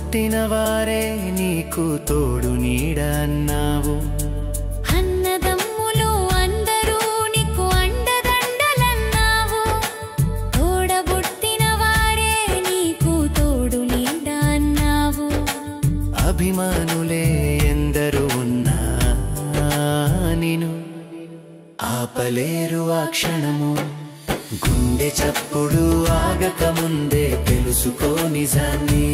పుట్టిన వారే నీకు తోడు నీడ అన్నావు. అన్నదమ్ములు అందరూ నీకు అండదండలన్నావు. తోడబుట్టిన వారే నీకు తోడు నీడ అన్నావు. అభిమానులే ఎందరూ ఉన్నా నిన్ను ఆపలేరు ఆ క్షణము. గుండె చప్పుడు ఆగక ముందే తెలుసుకో నిజాన్ని.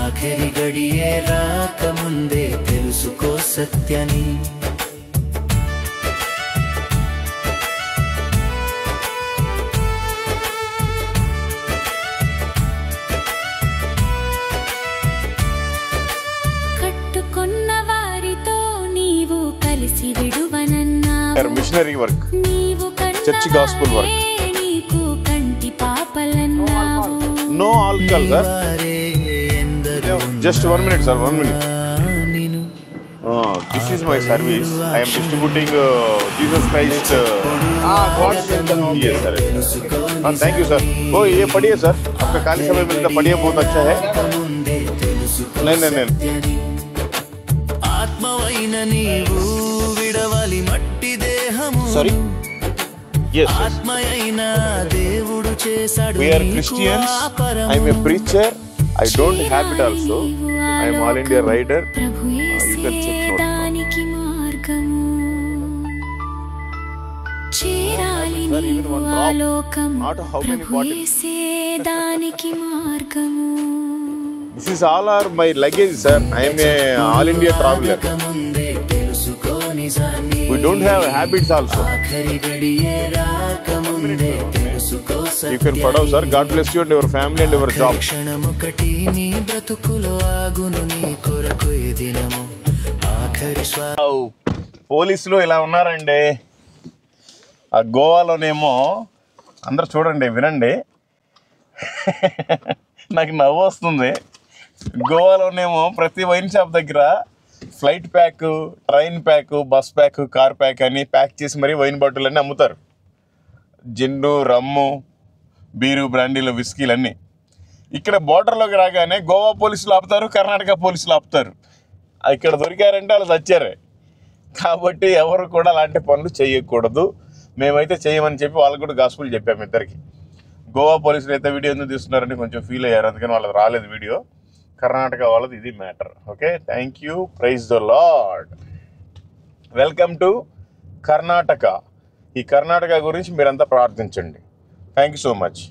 ఆఖరి గడియే రాకముందే తెలుసుకో సత్యాన్ని. కట్టుకున్న వారితో నీవు కలిసి విడువనన్నావు. Missionary work, church gospel work. నీకు కంటి పాపలన్నావు. No alcohol sir. Just 1 minute sir, 1 minute. This is my service. I am distributing Jesus Christ. Yes sir. Thank you sir. Oh ये पढ़िए sir. आपका खाली समय मिलता पढ़िए, बहुत अच्छा है. नहीं. ఆత్మవైన నీవు విడవాలి మట్టి దేహము. Sorry. Yes. ఆత్మయైన దేవుడు చేశాడు. We are Christians. I am a preacher. I don't have it also. I am all India rider. You can check note. దానికి మార్గము చేరాలి నీవు ఆలోకము. ప్రభుయేసే దానికి మార్గము. This is all are my luggage sir. I am a all India traveler. We don't have habits also. You can padav sir. God bless you and your family and your job. పోలీసులు ఇలా ఉన్నారండి. ఆ గోవాలోనేమో అందరు చూడండి, వినండి. నాకు నవ్వు వస్తుంది. గోవాలోనేమో ప్రతి వైన్ షాప్ దగ్గర flight pack, train pack, bus pack, car pack అని ప్యాక్ చేసి మరీ వైన్ బాటిల్ అన్నీ అమ్ముతారు. జిన్ను, రమ్ము, బీరు, బ్రాండీలు, విస్కీలు అన్నీ. ఇక్కడ బోర్డర్లోకి రాగానే గోవా పోలీసులు ఆపుతారు, కర్ణాటక పోలీసులు ఆపుతారు. ఇక్కడ దొరికారంటే వాళ్ళు చచ్చారే. కాబట్టి ఎవరు కూడా అలాంటి పనులు చేయకూడదు. మేమైతే చేయమని చెప్పి వాళ్ళకు కూడా గాస్పుల్ చెప్పాము ఇద్దరికి. గోవా పోలీసులు అయితే వీడియో ఎందుకు తీస్తున్నారని కొంచెం ఫీల్ అయ్యారు, అందుకని వాళ్ళది రాలేదు వీడియో. కర్ణాటక వాళ్ళది ఇది matter. Okay, thank you, praise the Lord. Welcome to Karnataka. ఈ కర్ణాటక గురించి మీరంతా ప్రార్థించండి. Thank you so much.